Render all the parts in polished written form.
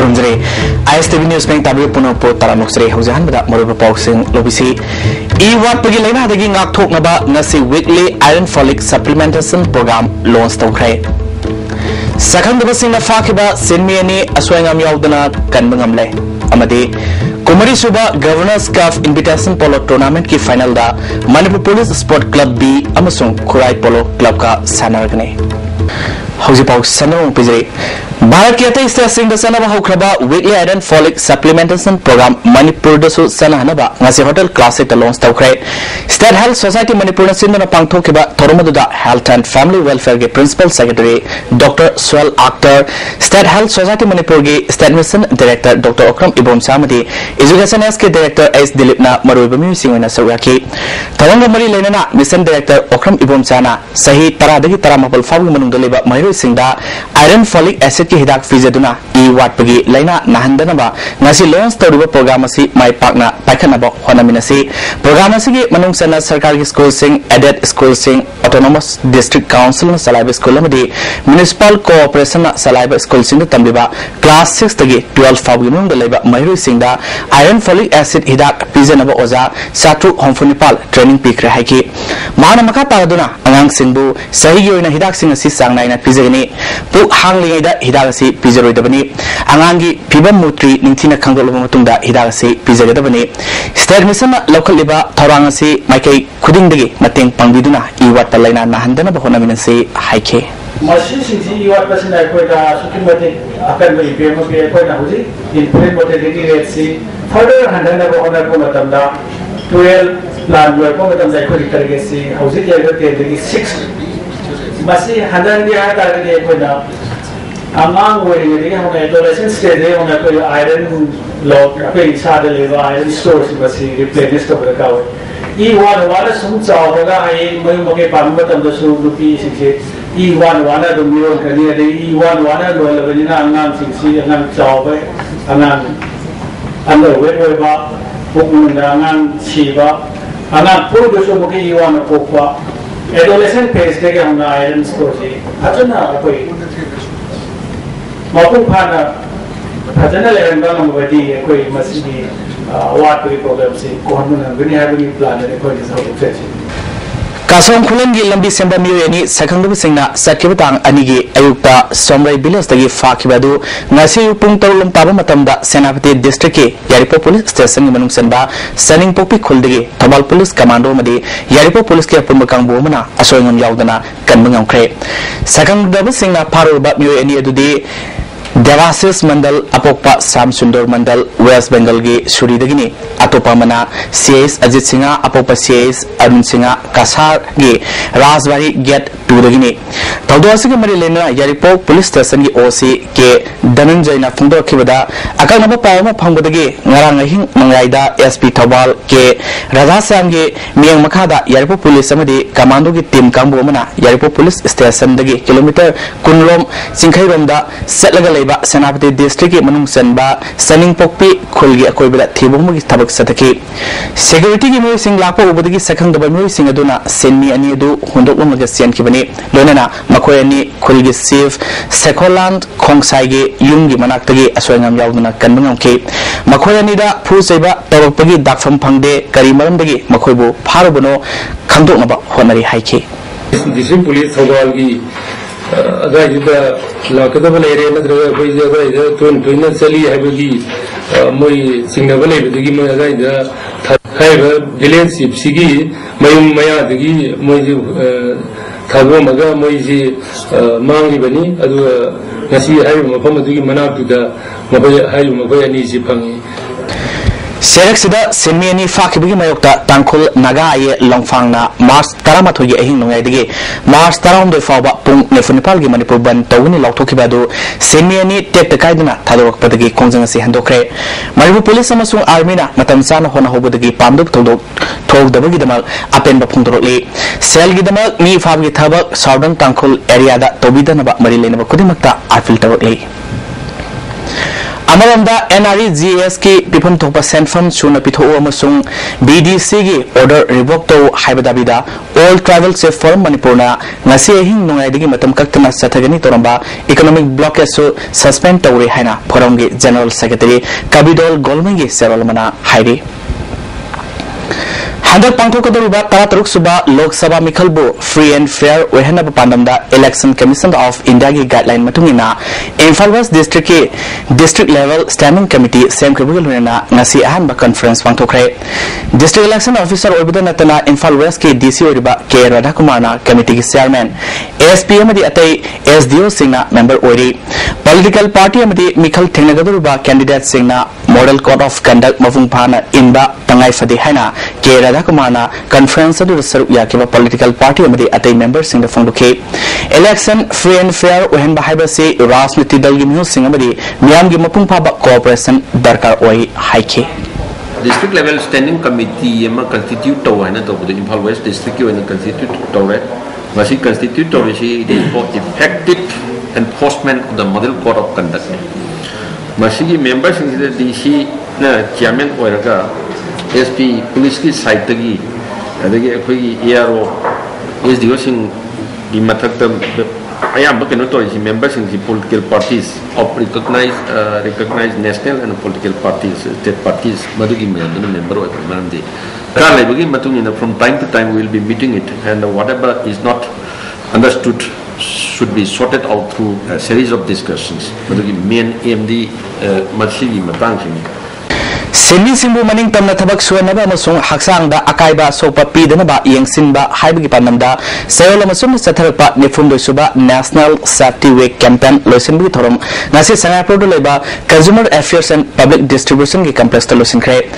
खुरमजरे ISTV news में ताबी पुनः पो तारा नुक्सरे हौजहान बदा मरुब पाउसिंग लोबिसी ई वाट पगी लेना दगी ngakthok naba ngasi weekly iron folic supplementation program launch tawkhre sakhang dabasing na fakiba sinmi ani aswangam yaudana kanbangam le amadi कुमरी सुबह governors cup invitation polo tournament की final दा Manipur police sport club B अमसुंग Khurai polo club का सानरगने हौजिपाउ सनों पिजरे भारत के अतई स्टेट सनबा हौख्रबा weekly iron folic supplementation programme Manipur दसु सनहनबा ngasi होटल क्लासिक लॉन्च तौख्रे स्टेट हेल्थ सोसाइटी मणिपुर सिंदना पांगथोखिबा थोरमदुदा हेल्थ एंड फैमिली वेलफेयर के प्रिंसिपल सेक्रेटरी डॉक्टर स्वेल आक्टर स्टेट हेल्थ सोसाइटी मणिपुर के state mission director doctor Okram इबोम सामदी education S के डायरेक्टर एस दिलीपना मरुइबा म्यूजिंग सौराकी थरंग मरी लेना मिशन डायरेक्टर ओक्रम इबोम साना सही 10 13 फाउगी मनुंग लेबा महिरो सिंदा आयरन फॉलिक एसिड की हिदाक फिजदुना ई वाटपगी लेना नाहंदनबा ngasi launch तौरिबा प्रोग्राम असि माइ पाकना पाइखनबा होनामिनसि प्रोग्राम असि मनुंग सना सरकारी स्कूल सिंग एडेड स्कूल सिंग ऑटोनोमस डिस्ट्रिक्ट काउंसिल न सलाइबा स्कूल अमदि म्युनिसिपल कोऑपरेशन न सलाइबा स्कूल सिंग तंबिबा क्लास 6 तगी 12 फाउगी मनुंग लेबा महिरो सिंदा आयरन फॉलिक एसिड हिदाक फिजनबा ओजा सातु होमफुनिपाल ट्रेनिंग पिक्रे हाइकी माना मखा तादुना अंगांग सिंबु सही योना हिदाक सिंग असि सांगनाइना फिजगनी पुक हांगलिङैदा हिदाक असि पिजरोइदबनी अंगांगी फिबम मुत्री निंथिना खंगलोबा मतुंगदा हिदाक असि पिजगदबनी स्टेट मिशन लौखलिबा थौरांग असि माइकै खुदिंदगी मतेंग पांगबिदुना इवाट पलाइना नाहंदना बहोनामिनसि हाइखे मसी सिंथि इवाट पसिना कोइदा सुकिमते अकन बइ बेमो के कोइदा हुजि इनपुट मोटेलिटी रेट सि फर्दर हंडना बहोना को मतमदा 12 प्लान वर को मतमदा कोइ टारगेट सि हुजि लेवल के दगी 6 मसी हंडन दि आ टारगेट कोइदा अमांग वेरिंग हम एडोलेसेंट स्टेज है हम कोई आयरन लॉक कोई सादे लेवा आयरन स्टोर्स बसी रिप्लेनिश तो बका हो ई वाला सुम चावगा आई मय मगे पांग तम दसु रुपी सिसे ई वाला दो मिरो कनी दे ई वाला लो लबनिना अंगाम सिंसी अंगाम चावबे अंगाम अंदर वेबा पुकुना अंगाम छिबा अंगाम पुरु दसु मगे ई वाला पोपा एडोलेसेंट फेज के हम आयरन स्टोर से अचना कोई मौकुम फाना फजना लेरंगा नंबरदी कोई मसीदी वाट कोई प्रॉब्लम से कोहन नंगनी हैबनी प्लान ने कोई सब फेसी कासों खुलन की लंबी सेंबा मियोनी सखंगदब सिंगना सखिबतांग अनिगी अयुक्ता सोमराई विलेज तगी फाखिबदु ngasi पुंग तौलम ताबा मतमदा सेनापति डिस्ट्रिक्ट के यारिपो पुलिस स्टेशन की मनुंग सेंबा सनिंग पोपी खुलदगी थबाल पुलिस कमांडो मदि यारिपो पुलिस के अपुम कांगबो मना असोयंगम यावदना कनबंगम ख्रे सखंगदब सिंगना फारोबा मियोनी अदुदी देवासिस मंडल अपोपा साम सुंदर मंडल वेस्ट बंगाल की सुरीदगिनी अतोपा मना सीएस अजित सिंह अपोपा सीएस अरुण सिंह कासार की राजबारी गेट 2 दगिनी तौदोसी के मरी लेना यारिपो पुलिस स्टेशन की ओसी के धनंजयना फुंदोखिबदा अकनब पावमा फंगबदगी ngarang ahing mangaida SP Thoubal के राधासांग के मियंग मखादा यारिपो पुलिस अमदी कमांडो की टीम कांबो मना यारिपो पुलिस स्टेशन दगी किलोमीटर कुनरोम सिंखैरोमदा सेटलगा सेनापति डिस्ट्रिक्ट की मनुंग सनबा सनिंग पोपी खुलगी अकोइबदा थिबुमगी थबक सतकी सिक्योरिटी की मोय सिंग लापो उबदगी सखंगदब मोय सिंग अदुना सेनमी अनि अदु हुंदोकलमग सेन किबनी लोनना मखोय अनि खुलगी चीफ सेकोलांड खोंगसाइगे युंगी मनाक्तगी असोयंगम यावदुना कनबंगमके मखोय अनिदा फुसैबा तबकपगी दाफम फंगदे करी मरमदगी मखोयबो फारबनो खंदोकनबा होनरी हाइके डिस्ट्रिक्ट पुलिस थौबाल की अदाइदा लाकदब लेरे नद्रगा कोई जगह तो चली हैबगी मोई सिंगनब लेबदगी मोई अदाइदा थाइबा विलेज सिपसिगी मयुम मयादगी मोई थागो मगा मोई जी मांगी बनी अदु ngasi hayu mafam adugi manabduda mabai hayu mabai ani ji phangi सेरक सिदा सेमियनी फाखिबगी मयोक्ता तांखुल नागा आये लोंगफांगना मार्च 13 गी अहिंग नोंगाइदगी मार्च 13 फावबा पुंग नेफुनिपाल गी मणिपुर बन तौनी लौथोखिबादु सेमियनी टेक तकाइदना थादोरकपदगी खोंजंग से हंदोखरे मणिपुर पुलिस अमसुंग आर्मीना मतम साना होना होबदगी पामदुक थौदोक थौदबगी दमक अपेन बफुंदरोली सेल गी दमक मी फाबगी थबक साउदर्न तांखुल एरिया दा तोबिदनबा मरि लेनबा खुदिमक्ता आफिल तवकली Amaranda NREGS ki pipam thopa senfam suna pitho amasung BDC gi order revoke to haibadabida all travel safe forum Manipurna ngasi hing nungai digi matam kaktana sathagani toramba economic blockade su suspend tawri haina forum gi general secretary Kabidol Golmangi serolmana hairi Handak Pangtokadruba Taratruk Suba Lok Sabha Mikhalbu free and fair Wehana Pandamda Election Commission of India ki guideline matungina Imphal West district level standing committee Sam Kribuluna ngasi ahanba conference pangtokre District election officer Orbida Natana Imphal West ki DC Oriba K Radhakumarna committee ki chairman ASPM di atai SDO singna member ori political party amadi Mikhal Thengnagadruba candidate singna model code of conduct mafung phana inba tangai fadi haina K Radhakumarna conference adu saru yakiba political party amadi atai members singna phongduke election free and fair ohenba haiba se rajniti dal gi mhu sing amadi miyam gi mapung phaba cooperation darkar oi haike District level standing committee ama constitute to haina to the Imphal West district ki constitute to re masi constitute to is for effective enforcement of the model code of conduct masi gi members in the DC na chairman oiraga SP police ki side tagi adagi akhoi ARO SDO sing gi mathak ayam bakeno to is members in the political parties of recognized national and political parties state parties madugi member of the from time to time we will be meeting it and whatever is not understood should be sorted out through a series of discussions madugi main AMD masigi matang Semi Simbu Maning Tamna Tabak Suanaba Masung Haksang da Akaiba Sopa Pidanaba Yangsinba Haibagi Panamda Sayola Masum Satarpa Nifumbo Suba National Safety Week Campaign Losinbu Thorum Nasi Sangapur Leba Consumer Affairs and Public Distribution ki complex Losin Cre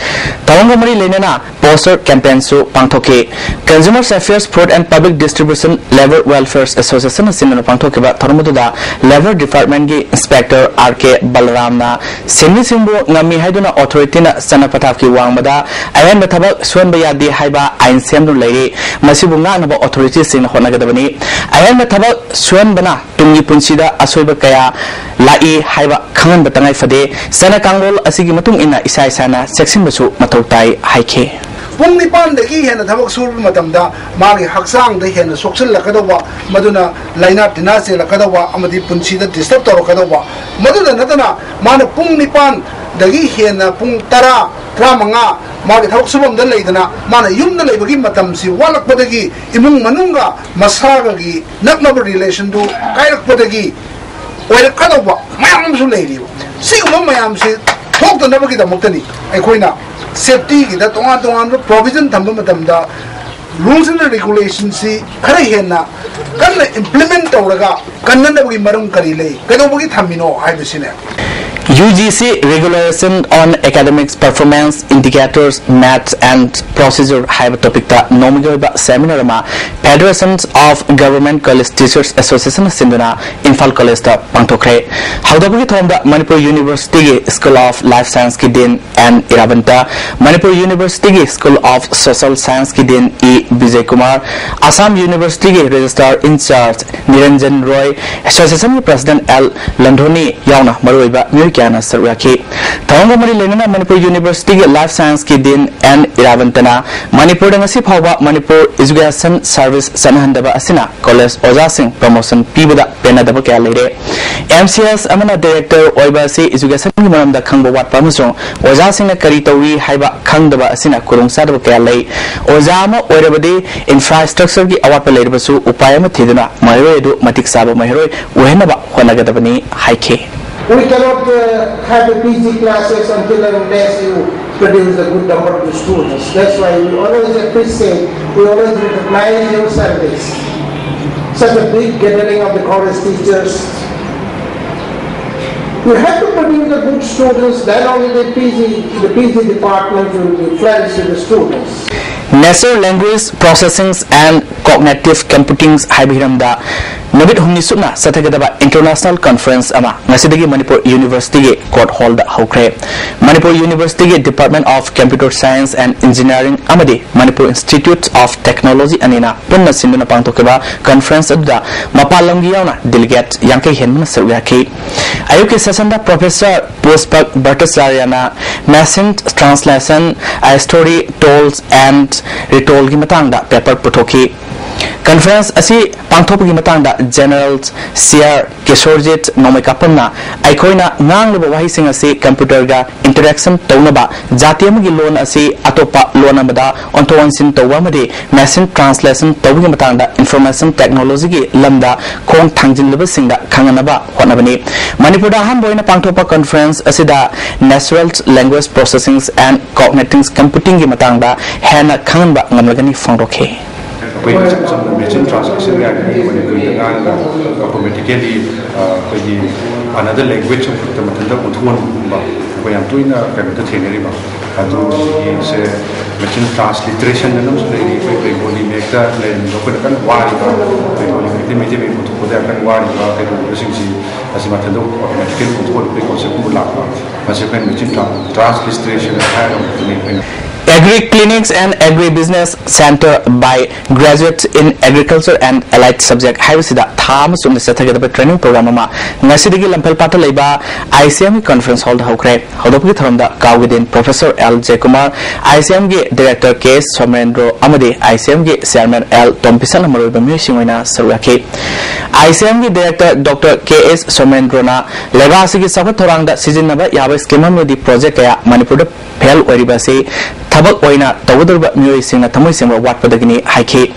Tawangamari Lenana Poster Campaign Su Pangtoke Consumer Affairs Food and Public Distribution Labor Welfare Association Sinana Pangtoke ba Thorumuda Labor Department ki Inspector RK Balramna Semi Simbu Ngami Haiduna Authority Sanapataf ki wangmada ayan bathabak suan bayadi haiba ain semnu leire masibunga naba authorities sin honagadabani ayan bathabak suan bana tungi punsida asoiba kaya lai haiba khangan batangai fade sana kangrol asigi matung ina isa isana section basu matou tai haike pung nipan de ki hena thabak sur matamda magi haksang de hena soksil lakadawa maduna laina dinase lakadawa amadi punsida disturb toro kadawa maduna natana mana pung nipan dagi hena pung tara tramanga magi thabak subam da leidana mana yumna leibagi matam si walak padagi imung manunga masaga gi naknabu relation do kairak padagi oirak kadawa mayam su leiri si mayam si thok da nabagi da muktani ai khoina safety ki da tongan provision thamba matamda rules and regulations si khare hena kanna implement tawraga kanna nabagi marum kari lei kadobagi thamino haibisine UGC Regulation on Academics Performance Indicators Maths and Procedure High Topic ta Nomiga Seminar ma Federations of Government College Teachers Association Sinduna Imphal College ta Pangtokre Haudabugi Thomda Manipur University School of Life Science ki din and Irabanta Manipur University School of Social Science ki din E Vijay Kumar Assam University Registrar in Charge Niranjan Roy Association President L Landhoni Yauna Maruiba Kana Sarwaki Tawangamari Lenana Manipur University Life Science ki din and Iravantana Manipur ngasi phawba Manipur Education Service Sanahandaba Asina College Oja Singh Promotion Pibuda Penadaba kya leire MCS Amana Director Oiba se Education ki maramda khangba wat pamusong Oja Singh na kari tawi haiba khangdaba asina kurung sadaba kya lei Oja ma oirabadi infrastructure ki awat pa leibasu upaya ma thiduna mairoi edu matik saba mairoi uhenaba honagadabani haike We cannot have a PG classes until unless you produce a good number of students. That's why we always appreciate, we always recognize your service. Such a big gathering of the college teachers. You have to produce the good students, then only the PG department will be flourish with the students. Natural Language Processing and Cognitive Computing Haibiramda Nabit Humnisuna Satagadaba International Conference Ama Nasidagi Manipur University Court Hall da Hokre Manipur University Department of Computer Science and Engineering Amadi Manipur Institute of Technology Anina Punna Sinduna Pangtokeba Conference Adda Mapalangi Yauna Delegate Yanke Henman Sawyaki Ayuki Sasanda Professor Postpak Bhattacharya Machine Translation Story Tolls and Retold Gimatanga Paper Putoki Conference asi pangthopgi matangda Generals CR Kishorjit Nomikapamna Aikoina ngangleba wahising asi computer ga interaction tawnaba jatiamgi loan asi atopa loan amada ontowansin tawamadi machine translation tawgi matangda information technology gi lamda khong thangjinleba singda khanganaba honabani Manipurda hamboina pangthopa conference asida natural language processing and cognitive computing gi matangda hena khanganba ngamlagani phongrokhe machine translation automatically another language the machine transliteration Agri Clinics and Agri Business Center by graduates in agriculture and allied subject Havisida Tham Sum Satagada training program Nasidigi Lampel Pata Leba ICM conference hall Hokre Hodopi Thamda Kawidin Professor L. J. Kumar ICM Director K. Somendro Amadi ICM Chairman L. Tompisan Amaruba Mushimina Sarwaki ICM Director Dr. K. S. Somendrona Levasigi Sabatoranga Sizinaba Yaba Schema the project Manipur Pel Oribasi Tabak Oina Tawadurba Muising at Tamusim or what Padagini Haiki.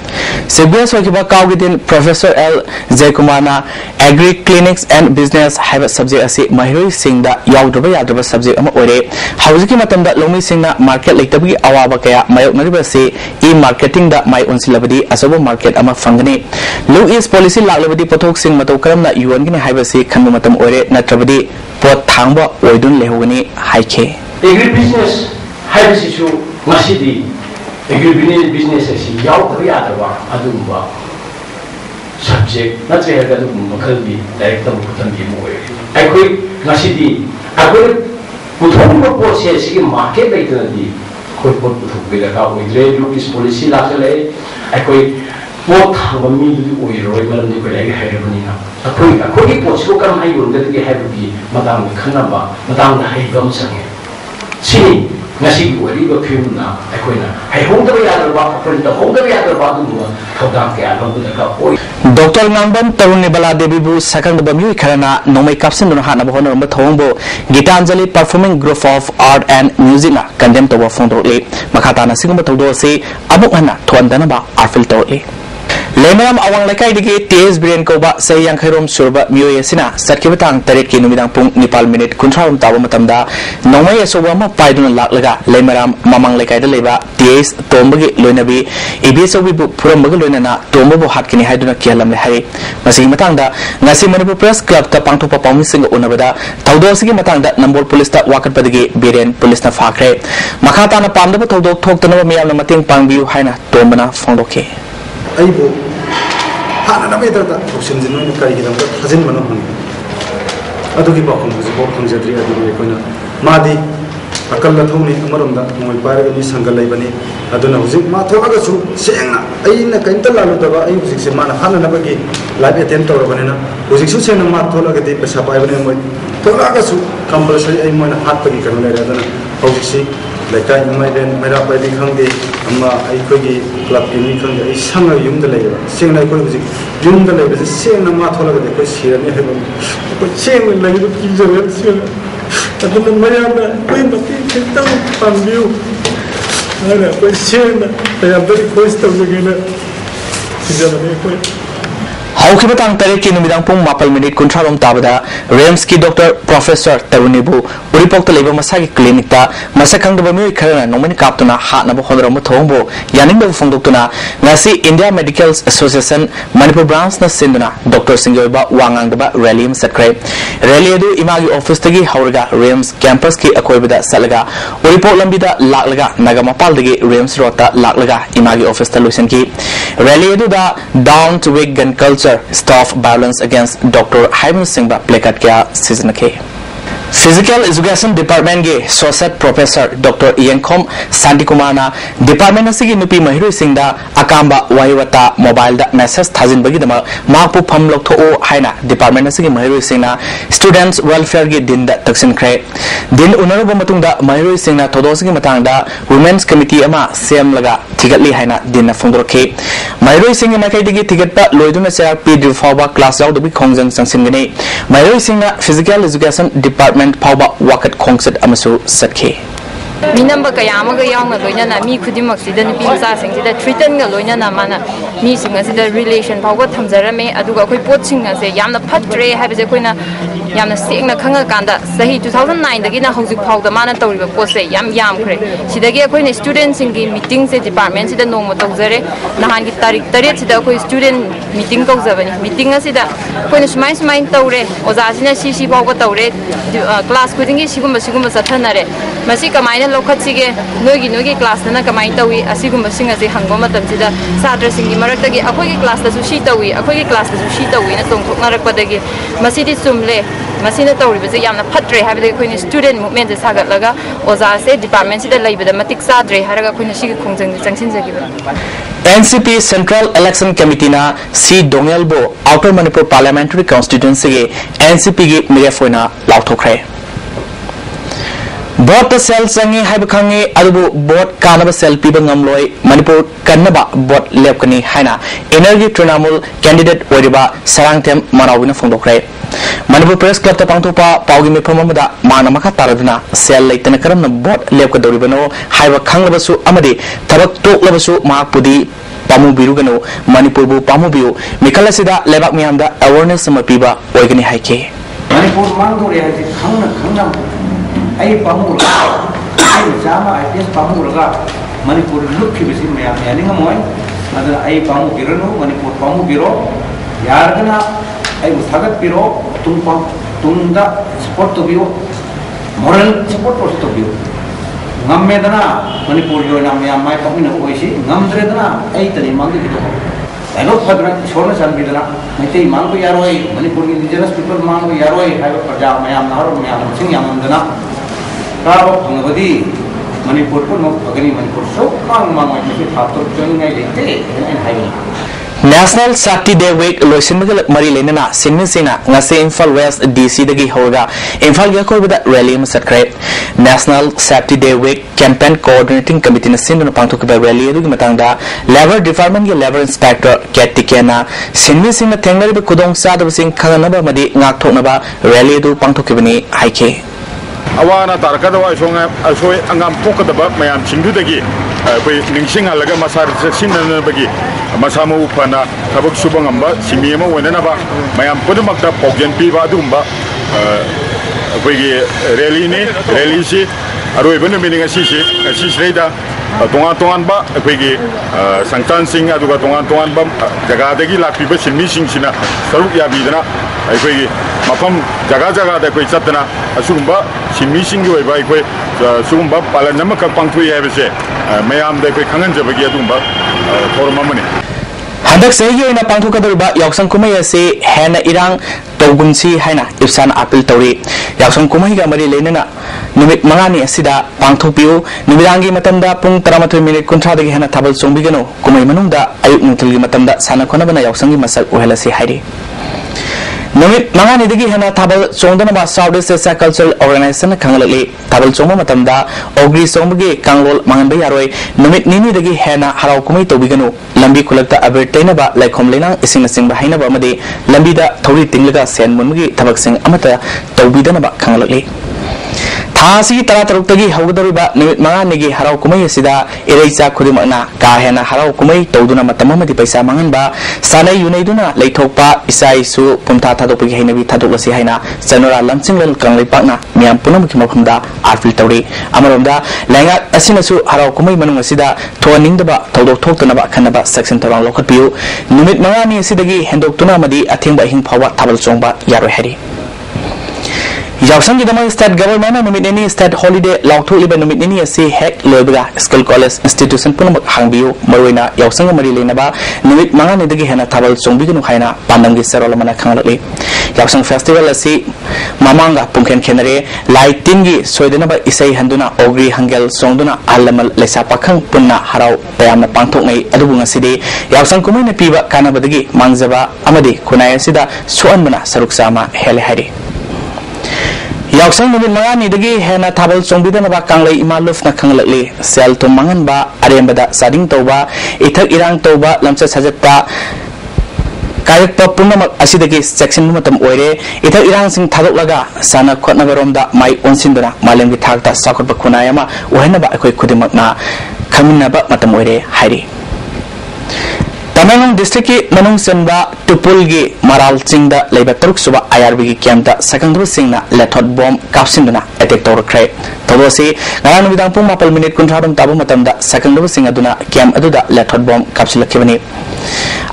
Sibias Wakiba Kawidin Professor L. Zekumana Agri Clinics and Business have a subject as Mahiri Sing the Yaudaba subject Ore. Housing Matanda Lomi Singna market like Tabi Awabakaya, my Maribasi, e marketing the my own syllabody as over market ama fangani. Louis policy Lalabadi Potok Sing Matokram that you are going to have a say Kanumatam Ore Natrabadi Pot Tamba Oidun Lehogani Haike. Agribusiness has issue Masidi, agribusiness is Yaukari Adava, Adumba subject, not very good Makalbi, direct of Putangi Moy. I quit Masidi, I could put home a process in market later than the could put with a cow with Louis policy laterally. I quit what have a meal with Royal and the Heronina. A quick post who come high that we have to be Madame Kanaba, Madame the Haygumsang. See, Nasi Wariba Puna, Aquina. I hold the other rock, the whole other bottom, Dr. Namban Tarunibala Debibu, second Bamu Karana, Nome Capson Hana Honor Matombo, Gitanjali performing group of art and music, condemned to Fondo Makatana Sigmatodo say, Abukana, Twandanaba, Arfil Totally. Lemanam awang lakai digi TS Brian Koba say yang khairom surba Muyesina Sarkibatang Tarik Numidang Pung Nipal minute Kuntram Tawamatamda Nomay Sobama Paidun Laklaga Lemaram Mamang Lakai de Leba TS Tombagi Lunabi Ibisobi Puramagaluna Tombo Hatkini Haduna Kialam Lehay Masimatanga Nasi Manipu Press Club Tapangto Papamising Unabada Taudosigi Matanga Nambol Police Wakat Padigi Biren Police na Fakre Makatana Pandaba Todok Tok Tanova Miam Mating Pangbiu Haina Tombana Fondoke Aibu hana na better da option din no kai gidam da hazin mano hun adu gi bakon bu bok thang jadri adu be koina madi akal la thoni amarom da moi pare ni sangal lai bani adu na hujik ma thoga su sengna ai na kain ta lalu da ba ai hujik se mana hana na bagi live attend to bani na hujik su sengna ma thola ga de pesa pai bani moi thoga ga su compulsory ai moi na hat pagi kan le ra da na hujik se Like my then my up by the Kangi, I could club in Kangi, I sang a yum the labor, sing like music, yum the labor, the same Matola the question, but same when like the kids are I don't know my other, when the kids down from you. I question, I am very question again. हौखिबा तांग तरे की नुमिदांग पुंग मापल minute कुंथ्रारोम ताबदा RIMS की doctor professor तरुनीबु उरिपोक तलेबा मसागी क्लिनिक ता मसखंगदबा मियोय खरना नोमनि कापतुना हानबा होदरम थोंबो यानिंगबा फंगदोक्तुना ngasi India medical association Manipur branch न सिंदुना डॉक्टर सिंगयोबा वांगांगदबा रैली म सत्खरे रैली अदु इमागी ऑफिस तगी हौरगा रेम्स कैंपस की अकोयबदा सलगा उरिपोक लंबिदा लाकलगा नागामपालदगी रेम्स रोता लाकलगा इमागी ऑफिस ता लोइसनकी रैली अदुदा down to weak gun culture Stop violence against Dr. Haiman Singh Plakat kya season ke Physical Education Department के Associate Professor Dr. Yenkom Santi Kumar na Department asigi nupi Mahiru Singh da akamba waiwata mobile da message thajin bagi dama mapu pham lokho o haina Department asigi Mahiru Singh na Students Welfare ge din da taksin khre din unaruba matung da Mahiru Singh na thodos gi matang da Women's Committee ama sem laga thigatli haina din na phongdorkhe Mahiru Singh ma kai digi thigat pa loiduna serak p difawa class yaw dubi khongjang sangsin gane Mahiru Singh na Physical Education Department Pauba wakat khongset amasu sakhe Minamba kaya amaga yawnga loina mi khudimak sida nupi masa sing sida threaten ga loina na mana mi singa sida relation phawga thamjarame aduga khoi pot singa se yamna phatre haibse koina yamna sengna khanga kanda sahi 2009 dagi na hojik phawda mana tawriba pot se yam khre sidagi khoi ne student singi meeting se department sida nongma tawjare nahan gi tarik tare sida khoi student meeting tawjabani meeting asida khoi ne smai tawre oja sina si phawga tawre class khudingi sigumba sathanare masi kamaina lokhatsige nogi class na kamai tawi asigumba singa se hangba matam sida satra singi marakdagi akhoi gi class da su shi tawi akhoi gi class da su shi tawi na tongthokna rakpadagi masidi sumle masina tawri base yamna phatre habide khoi ni student movement se sagat laga oza se department sida laibada matik sadre haraga khoi na shi khongjang changsin jagiba NCP Central Election Committee na C Dongelbo Outer Manipur Parliamentary Constituency ge NCP ge megaphone lauthokre Bot cell sangi haib khangi adubu bot kanaba cell piba ngamloi Manipur kannaba bot lepkani haina energy Trinamool candidate oiriba sarangtem manawina phongdokre Manipur Press Club ta pangthopa paugi mifamamada mana makha taraduna cell leitana karamna bot lepkadoribano haiba khanglabasu amadi thabak toklabasu mahakpudi pamu birugano Manipur bu pamu biu mikalasida lebak miyamda awareness samapiba oigani haike Manipur mangdore haji khangna ai pamur ai jama ai pes pamur ga Manipur lukhi bisi me yani ngamoy adana ai pamu birano Manipur pamu biro yargana ai usagat biro tumda support to bio moral support to bio ngammedana Manipur yo nam ya mai pamina oisi ngamdredana ai tani mangi bito eno phadra chorna sanbidana mete mangu yaroi Manipur ki indigenous people mangu yaroi hai praja mayam nahar mayam sing yamandana Karo pangabadi Manipur pun agani Manipur so mang itu faktor joinnya itu National Safety Day Week loisin mari lenana sinmin sina ngase Imphal West DC dagi hoga Imphal ga koibada rally ma satkre National Safety Day Week Campaign Coordinating Committee na sindu na pangthokba rally adu matangda Labor Department ge Labor Inspector Ketikena sinmin sina thengnari ba kudong sadab sing khanaba madi ngak thoknaba rally adu pangthokibani haike Awana tarkada wa asoi angam pokadaba mayam chingdudagi koi ningsingalaga masar sinna bagi masamu upana tabuk subangamba simiyama wenana mayam pudumakta pogjen piba dumba koi rally si aroi benu meaning si sreida tongan ba koi sangtan sing aduga tongan ba jaga dagi lakpiba sinmi sing sina saruk ya bidana koi mapam jaga da koi chatna asumba sinmi sing oi ba koi sumba palanama ka pangthui hai bese mayam da koi khangan jabagi adumba formamani Handak segi oina pangthokadoriba yaksang kumai ase hena irang tawgunsi haina ifsan appeal tawri yaksang kumai ga mari leinana numit mangani asida pangthopiu numirangi matamda pung 13 minute kunthra dagi hena thabal songbigano kumai manungda ayuk nungtilgi matamda sana khona bana yaksangi masak ohelasi hairi Numit mangani dagi hena thabal songdana ba Southeast Asia Cultural Organization khangalali thabal songma matamda ogri songbagi kanglol manganba yaroi numit nini dagi hena harau kumai tobiganu lambi khulakta abertaina ba laikhom lenang ising nasing ba haina ba amadi lambi da thori tinglaga sen mungi thabak sing amata tobidana ba khangalali थासी तरा तरुक्तगी हौगदरुबा निमित मंगानिगी हराव कुमई असिदा इरेचा खुदिमकना काहेना हराव कुमई तौदुना मतममदि पैसा मंगनबा सानै युनैदुना लैथोकपा इसाइसु पुमथा थादोकपगी हैनबि थादोकलसि हैना genre लमसिंगल कंगलैपाकना मियाम पुनमकि मफमदा आरफिल तौरी अमरोमदा लैंगा असिनसु हराव कुमई मनुंग असिदा थोनिंगदबा थौदोक थोक्तनबा खनबा section तौरांग लोखतपियु निमित मंगानि असिदगी हेंदोक्तुना मदि अथेंबा हिंग फावा थाबल चोंगबा यारोय हैरि यावसंगी दमा स्टेट गवर्नमेंट निमित एनी स्टेट हॉलिडे लाउथोलिबा निमित एनी असी हेक लोबगा स्कूल कॉलेज इंस्टीट्यूशन पुनमक हांगबियु मरोइना यावसंग मरि लेनबा निमित मंगानिदगी हेना थाबल चोंबिगनु हाइना पांडंगी सेरोलमना खंगलि यावसंग फेस्टिवल असी मामांगा पुंखेन खेनरे लाइटिंगी सोइदनबा इसै हंदुना ओग्री हंगेल सोंदुना आलमल लेसा पाखंग पुन्ना हराव तयामना पांथोकनै अदुबु ngasiदि यावसंग कुमैना पिबा कानाबदगी मांगजबा अमदि खुनाय असिदा सोअनबना सरुकसामा हेले हारि यावसंग निमित मंगानिदगी हेना थाबल चोंबिदनबा कांगलै इमालुफना खंगलकली सेल तुम मंगनबा अरेंबदा सादिंग तौबा इथक इरांग तौबा लमचा सजत्ता कायकपा पुनमक असिदगी सेक्शन मतम ओइरे इथक इरांग सिंग थादोकलगा साना खोटनबरोमदा माइ ओनसिनदना मालेमगी थाकता साखोटबा खुनायमा ओहेनबा अखोय खुदिमकना खमिनबा मतम ओइरे हाइरि तमेंगलों डिस्ट्रिक्ट की मनुंग चंबा टुपुल की मराल चिंगदा लेबा तरुक सुबा आईआरबी की कैंपदा सकंदु सिंगना लेथोट बॉम्ब कापसिंदुना अटैक तौरख्रे तौदोसी ngaraang numidang pung 4 minute kunthadum tabu matamda सकंदु सिंग अदुना कैंप अदुदा लेथोट बॉम्ब कापसिलखिबनी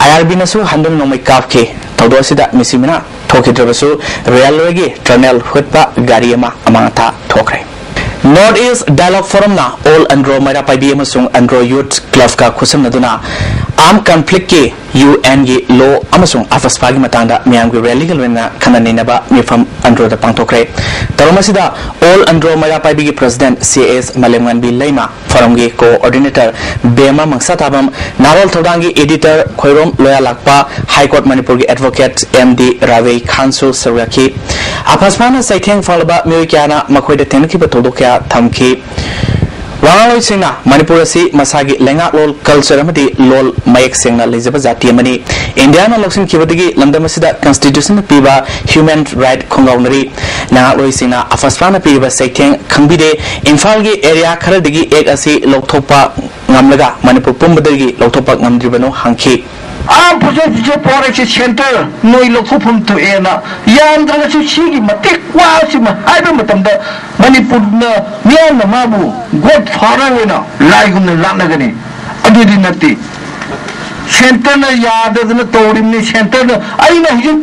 आईआरबी नसु हंदुम नोमै कापके तौदोसिदा मिसिमिना थोखिद्रबसु रेलवे की टनल हुटपा गाड़ी अमा अमांगथा थोखरे North East Dialogue Forum na All Andro Maira Paibi amasung Andro Youth Club ka khusam naduna armed conflict ke UN gi law amasung afaspa gi matangda miyam gi rally galwena khanani naba mifam Andro da pangthokre taromasida All Andro Maira Paibi gi President CS Malemgan bi Laima forum gi coordinator Bema Mangsatabam Narol Thodangi editor Khoirom Loya Lakpa High Court Manipur gi advocate MD Ravi Khansu Saryaki afaspa saitheng falba myoikyana makhoida tenki ba todokya Thamki Wangaloi Singna Manipur si masagi lenga lol culture amadi lol mayak singna lejaba jati amani Indiana loksin kibadigi lamdamasida constitution piba human right khongawnari nangaloi singna afasprana piba saitheng khangbide Imphal gi area kharadigi ek asi lokthokpa ngamlaga Manipur pumbadagi lokthokpa ngamdribano hangki आम project जो project centre नोई लोकफुम तो एना याम द्रगसु सिगी मते क्वासि म highway मतमदा Manipur न मियाम न माबु गोड फारंग vena लाइगुम न लानगनी अदुदि नति सेंटर न याददन तोरिमनि सेंटर न आइना हिजु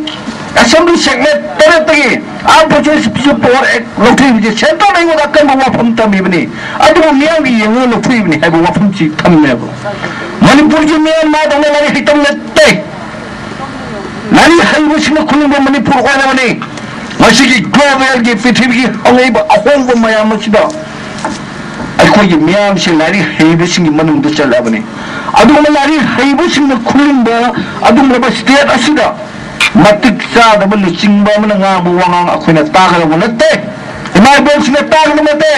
असेंबली सेगमेंट तरतगी आम प्रोजेक्ट जो प्रोजेक्ट लोकथि सेंटर नै वदा कम वफम तमिबनि अदु मियाम gi yengo लोकथिबनि हाइबे वफम छि थमनेबो Manipur ji mian ma dong lari hitam nette lari hayu sima kuning ba Manipur ko na ni masigi global gi pithib gi ongai ba ahong ba mayam sida ai ko ji mian si lari hayu singi manung du chala bani adu ma lari hayu sing kuning ba adu ma ba state asida matik sa da ba licing ba man nga bu wangang akoina ta ga ba nette imai ba sing ta ga nette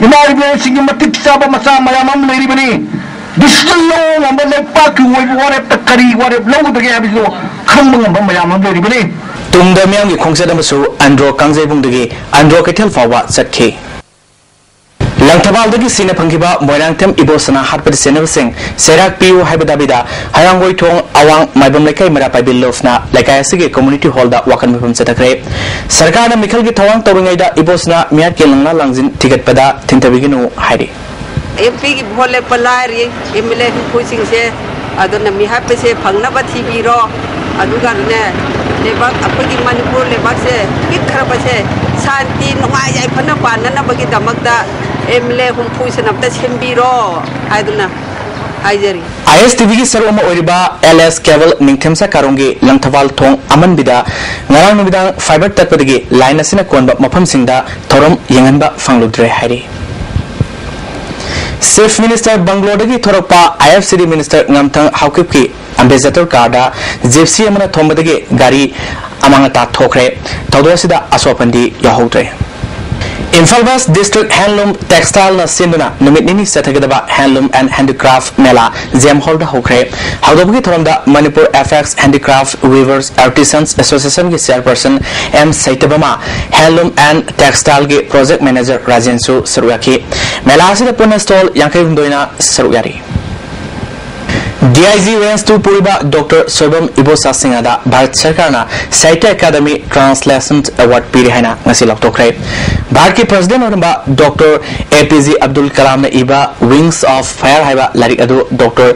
imai ba sing matik sa ba masa mayam am lari bani Digital law number like Park, what the curry, what a blow the gap is coming on Mayam very believe. Tungda Miam Kongsadamasu, Andro Kangzebundagi, Andro Ketel Fawa, Saki. Langtabal the Sina Pankiba, Moyangtem Ibosana, Harper Senator Singh, Serak Piu Habidabida, Hayangoi Tong, Awang, Mabamleka Marapai Lofna, like I say community holder, Wakan from Setakre. Sarkana Mikal Gitawang Torungada, Ibosna, Miakilana Langzin, Ticket Pada, Tintabigino, Heidi. MP की भोले Palari MLA की coaching से अदुना मिहाप से फंगना बत्ती बीरो अदुगा ने लेबाक अपनी मणिपुर लेबाक से कित खराब से शांति नुआई जाए फना पाना ना बगी दमकदा MLA हम पुइसे नब्ता छेंबीरो अदुना आइजरी ISTV की सर्वमा ओरिबा LS केवल निंगथेमसा कारोंगे लंगथवाल थोंग अमन बिदा ngaraang numidang fiber tatpadagi line asina konba mafam singda thorom yenganba fangludre hairi Chief Minister Bangladesh Thorokpa IFCD Minister Ngamthang Haukipki Ambassador Kada Gypsy Amana Thombadagi Gari Amangata Thokre Tawdosida Asopandi Yahotre Imphal West District Handloom Textile na sinduna numit nini sathagadaba Handloom and Handicraft Mela Zem Hall da hokre haudobugi thoramda Manipur FX Handicraft Weavers Artisans Association ki chairperson M Saitabama Handloom and Textile ki project manager Rajensu Saruyaki Mela asida puna stall yankai hundoina Saruyari DIG Range 2 Puriba Dr. Soibam Ibosa Singada Bharat Sarkarna Saitya Academy Translation Award Piri Haina ngasi laktokre Bharat ki President Oramba Dr. APJ Abdul Kalam na iba Wings of Fire haiba larik adu Dr.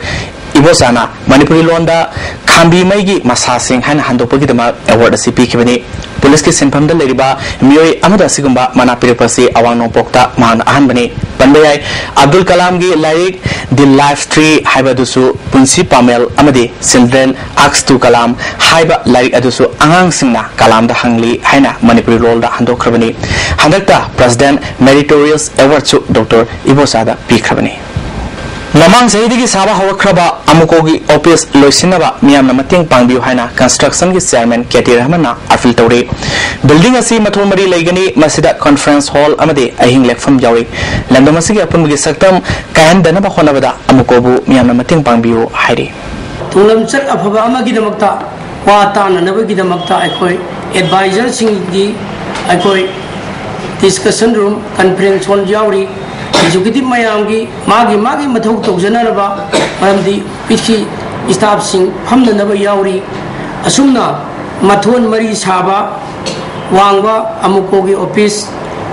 Ibosana Manipuri Londa Khambi Maigi Masa Singh haina handopagi dama award asi pikibani Police ki senpam da leriba miyoi amada sigumba mana piripasi awang nopokta man ahan bani panbayai Abdul Kalam gi larik The Life Tree haiba dusu punsi pamel amadi Children Axe to Kalam haiba larik adusu angang singna Kalam da hangli haina Manipuri Lol da handokrabani handakta President Meritorious Award su Dr. Ibosada pikhabani Namang Zahidi Saba Hawakraba Amukogi Office Loisinaba Miam Namating Pangbiu Haina Construction ki Chairman Kati Rahmana Afil Tore Building asi Mathomari Legani Masida Conference Hall Amade Ahing Lekfam Yawi Landamasi Apungi Saktam Kahan Danaba Honabada Amukobu Miam Namating Pangbiu Hairi Tulam Chak Afaba Amagi Damakta Watan Nabagi Damakta Akoi Advisor Singi Akoi Discussion Room Conference Hall Yawi Executive Mayamgi Magi Mathok Tokjanaba Ramdi Pichi Staff Sing Hamdanaba Yauri Asumna Mathon Mari Saba Wangba Amukogi Office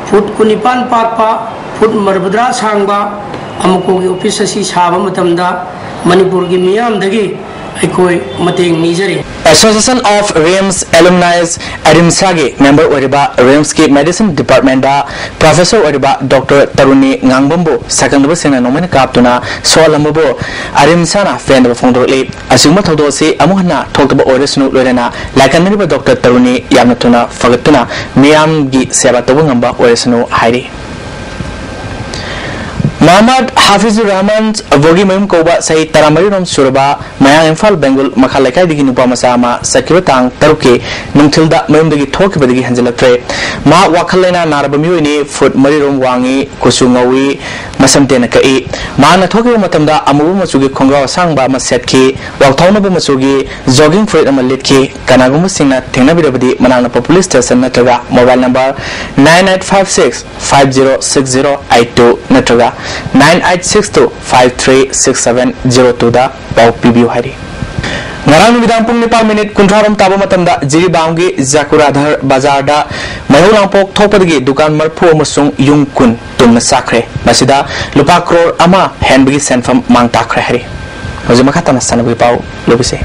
Food Kunipan Papa Food Marbadra Sangba Amukogi Office Si Saba Matamda Manipurgi Miyam Dagi Ekoi Mating Nijari Association of RIMS Alumni Arimsagi Member Oriba RIMS ki Medicine Department da Professor Oriba Dr. Taruni Ngangbombo Second Sena Nomen Kaptuna Solambo Arimsana Friend of Fondoli Asuma Todosi Amuhana talked about Orisunu Lorena like another Dr. Taruni Yamatuna Fagatuna Miam Gi Sabatawanga Orisunu Heidi Muhammad Hafizur Rahman Vogi Mem Koba say Taramarinom Suraba Mayang Infal Bengal Makalaka Digi Nupamasama Sakirtang Taruke Numtilda Mem Digi Talk with the Hanzela Tre Ma Wakalena Narabamuni Foot Marirum Wangi Kusungawi Masamtenaka E Mana Toki Matamda Amu Masugi Konga Sangba Masetki Waltona Masugi Jogging Freight Amalitki Kanaguma Singna Tenabidi Manana Populist Station Nataga Mobile number 9856 506082 Nataga 9862536702 da Pau PBU Hari Ngarang Midang Pung Nepal Minute Kuntraram Tabo Matamda Jiri Baungi Zakuradhar Bazar da Mayulang Pok Thopadagi Dukan Marpu Musung Yung Kun Tumna Sakre Masida Lupa Crore Ama Handbagi Senfam Mang Takre Hari Hozimakata Nasanabi Pau Lubise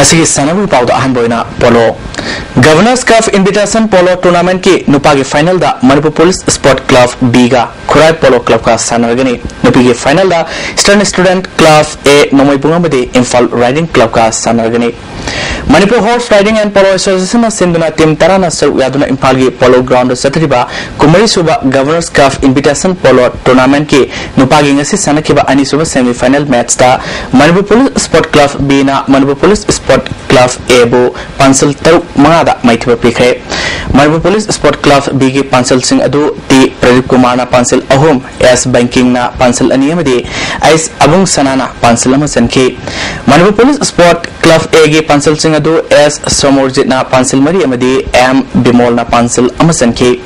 Nasi Sanabu Pauda Hanboina Polo Governors Cup Invitation Polo Tournament ki Nupagi Final da Manipur Police Sport Club Biga Kurai Polo Club ka Sanaragani Nupigi Final da Eastern Student Club A Nomai Pungamadi Infal Riding Club ka Sanaragani Manipur Horse Riding and Polo Association Sinduna Team Tarana Sir Yaduna Impalgi Polo Ground Satriba Kumari Suba Governors Cup Invitation Polo Tournament ki Nupagi Ngasi Sanakiba Ani Suba Semi Final Match da Manipur Police Sport Club B na Manipur Police Sport Club A bo Pansel Taru Mangada Maitiba Pikre Manipur Police Sport Club B ki Pansel Singh Adu T Pradip Kumar na Pansel Ahom S Banking na Pansel Aniyamadi Ais Abung Sanana Pansel Amasanki Manipur Police Sport Club A ki Pansel Singh Adu S Somorjit na Pansel Mari Amadi M Bimol na Pansel Amasanki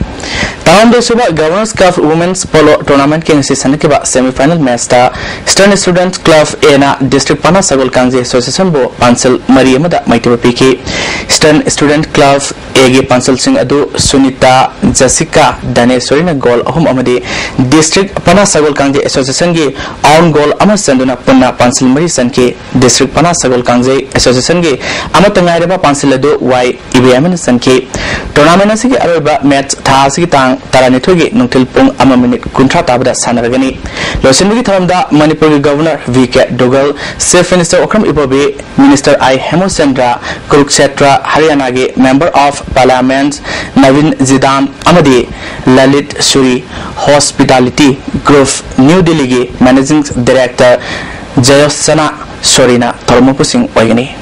Town de Suba Governors Cup Women's Polo Tournament King Season Kiba Semi-Final Match da Eastern Student Club A na District Pana Sagol Kanji Association bo Pansel Mari Amada Maitiba Piki Eastern Student Club A ki Pansel Singh Adu Sunita Jessica Daneswari na goal ahum amadi District Pana Sagol Kanji Association ki own goal ama sanduna punna Pansel Mari sanki District Pana Sagol Kanji Association ki ama tangai reba Pansel Adu Y IBM sanki Tournament asigi arba match tha asigi tang tang taranithogi nungtil pung ama minute kuntra tabada sanaragani losinbugi tharamda Manipur Governor VK Dogal Chief Minister Okram Ibobe Minister I Hemochandra Kurukshetra Haryana ge Member of Parliament Navin Zidan amadi Lalit Suri Hospitality Group New Delhi ge Managing Director Jayosana Sorina Tolmopusing Oigani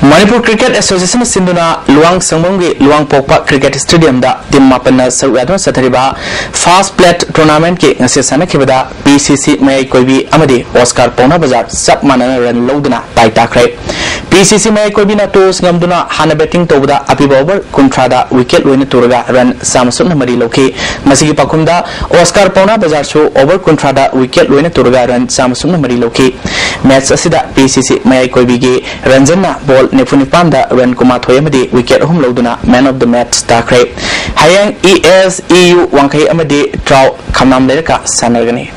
Manipur Cricket Association Sinduna Luang Sangmongi Luang Pokpa Cricket Stadium da Tim Mapana Sarwadon Satariba Fast Plate Tournament ke ngasi sana kibada PCC May Koibi amadi Oscar Pona Bazar sab manana ran loduna tai takre PCC May Koibi na toss ngamduna hana batting tobda apiba over kuntrada wicket loina turaga run samsun namari loki masigi pakumda Oscar Pona Bazar show over kuntrada wicket loina turaga run samsun namari loki match asida PCC May Koibi ge ranjana ball Nefunipanda Ren Kumar Thoyamadi wicket home loduna man of the match takre Hayang ESEU Wangkai amadi Trau Kamnam Lerka Sanargani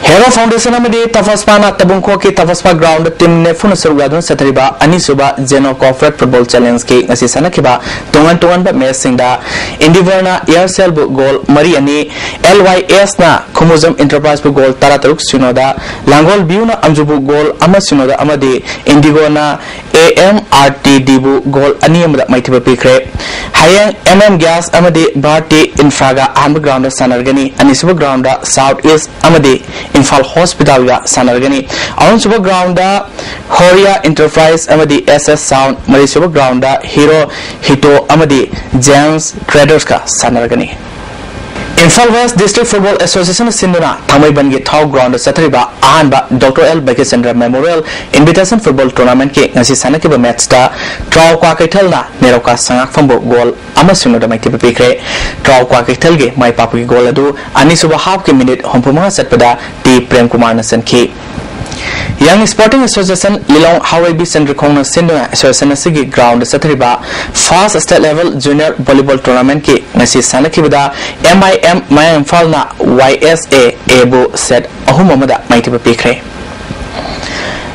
Hero Foundation amadi Tafaspana Tabungko ki Tafaspa ground team Nefun Surgadun Satariba Anisuba Geno Corporate Football Challenge ki ngasi sana kiba tongan ba match singda Indiverna Aircell bu goal Mariani LYS na Kumuzum Enterprise bu goal Tarataruk Sunoda Langol Biuna Amjubu goal Ama Sunoda amadi Indigo na AMRTD bu goal Aniyamda Maitiba Pikre Hayang MM Gas amadi Bharti Infraga Ambu ground Sanargani Anisuba ground South East amadi Infal Hospital ga Sanargani Aun Suba ground Horia Enterprise amadi SS Sound Mari Suba ground Hero Hito amadi James Traders ka Sanargani Infal West District Football Association Sinduna Thamai Bangi Thau Ground Satariba Ahanba Dr. L. Bakisandra Memorial Invitation Football Tournament ke ngasi sana ke match ta Trau Kwa Kaital na Neroka Sangak Fambo goal ama sunoda mai tipe pikre Trau Kwa Kaital ge mai papu ki goal adu ani suba half ke minute hompuma satpada T Prem Kumar na sanke Young Sporting Association Lilong Hawaii B Central Kong Sinduna Association Sigi Ground Satariba Fast State Level Junior Volleyball Tournament ke ngasi sana kibada MIM Mayam Falna YSA Ebu set ahumamada mai tipe pikre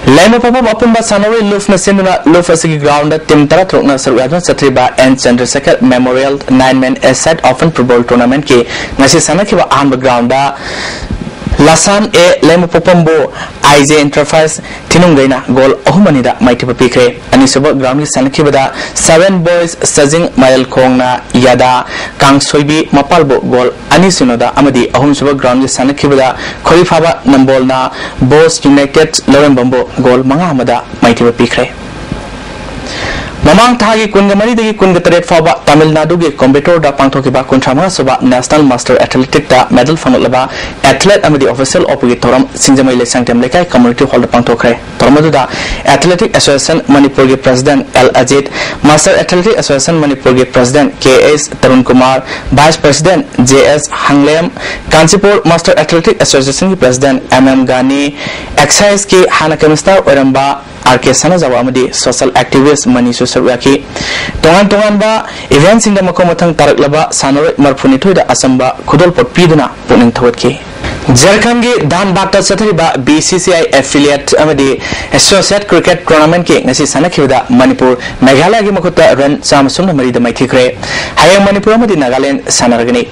Lema Papa Opumba Sanori Luf Nasinduna Luf Asigi Ground Tim Taratrukna Sarwadon Satriba and Chandrasekhar Memorial 9-man Asset Open Football Tournament ke ngasi sana kiba Anba Ground Lasan A Lema Popombo IJ Enterprise Tinungaina goal Ohumanida Maitipa Pikre Anisuba Ground Sanakibada 7 boys Sajing Mayal Kongna Yada Kang Soibi Mapalbo goal Anisinoda Amadi Ahum Suba Ground Sanakibada Korifaba Nambolna Boss United Loren Bambo goal Mangamada Maitipa Pikre Mamang Thagi Kungamari de Kungatare Faba Tamil Nadu ge Combetor da Pangtokiba Kuntrama Soba National Master Athletic da medal Fanolaba Athlete Amadi Official Opposite Toram Sinjamai Lesangtem Lekai Community Hall Pangtokre Tormadu da Athletic Association Manipur ge President L Ajit Master Athletic Association Manipur ge President KS Tarun Kumar Vice President JS Hanglem Kansipur Master Athletic Association ge President MM Gani Excise ke Hanaka Minister Oramba RK Sanazawa amadi social activist Manisu Sarwaki Tongan ba events in the Makomatang Taraklaba Sanore Marpunito da Asamba Kudol Pot Piduna Puning Tawaki Jharkhand ge Dan Bata Satariba BCCI affiliate amadi Associate Cricket Tournament ke ngasi sanakibda Manipur Meghalaya ge makuta run Samsung Mari da Maitikre Hayang Manipur amadi Nagaland Sanargani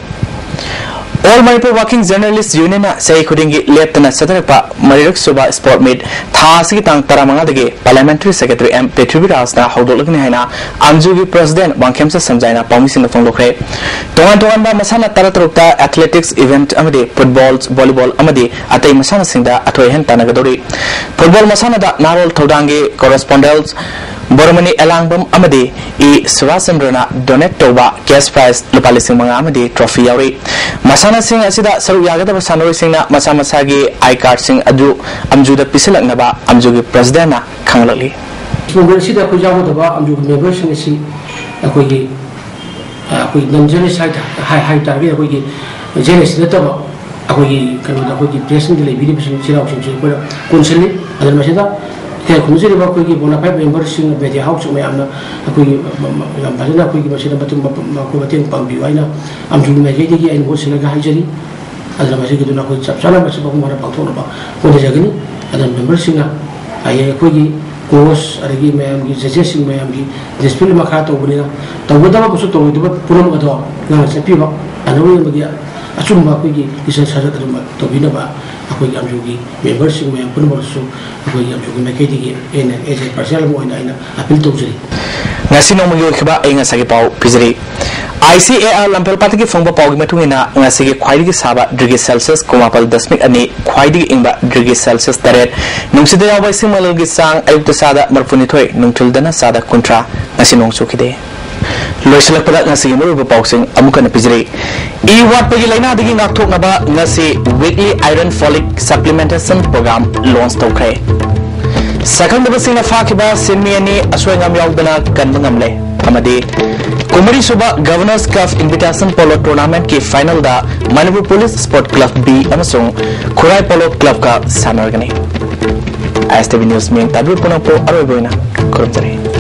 All Manipur Working Journalists Union say Kudingi Lieutenant Satarapa Marirak Suba Sport Meet Thasiki Tang Taramanga Parliamentary Secretary M. Petrubirasna Hodolagni Hana Amjugi President Bankemsa Samjaina Pomising the Fongokre Tongan ba Masana Taratrukta Athletics Event Amadi Football Volleyball Amadi Atay Masana Singda Atoyhen Tanagadori Football Masana da Narol Thodangi Correspondents Boromani Elangbam Amadi E. Suvasambrana Donate Toba Cash Prize Lupalising Manga Amadi Trophy Yauri Masana Singh Asida Saru Yagada Sanori Singna Masamasagi iCard Singh Adu Amjuda Pisilak Naba Amjugi President Kanglali University of Kujawaba Amju University si Akogi Nanjani site high target Akogi Jenis Letaba Akogi Akogi President Video Sira Kunsili Adal Masida Kaya Kunjiri Bakogi Bonaparte members in the house of Mayana Akogi Bazana Kogi Masina Batum Makuatin Pambiwana Amju Majidi and Wosinaga Hajari Adal Masiki do not put Sapsana Masabama Patonaba Kodajagani Adal members in Ayakogi course अरगी ma'am की जजेस ma'am की discipline मखा तौबनिना तौबदबा कुछ तौबदबा पुरम अदो ना चपीबा Anoa'i मगी अचुम्बा कोई इसे सजत अदुम तौबिनबा अखोई यामजुगी मेंबर्स मैम पुनमसु अखोई यामजुगी मैकेदी की एन एज ए पर्सनल मोइना इन अपील तौजरी ngasi nong magi khaba ai ngasa gi pau pizri ICAR lampel pati gi phongba pau gi mathungina ngasi gi khwaidi gi saba degree celsius komapal dasmik ani khwaidi gi ingba degree celsius taret nungsida yabai simal gi sang ayuk sada marfuni thoi nungthul dana sada kuntra ngasi nong sukide loisalak pada ngasi gi muru pau sing amukan pizri I wat pagi laina digi ngak thok naba ngasi weekly iron folic supplementation program launch tawkhre second basina fakiba semiani aswengam yaudana kanbangamle amade kumari suba governors cup invitation polo tournament ki final da Manipur police sport club B amasung Khurai polo club ka sanargani ISTV news main tabu punapo aroboina kurumjare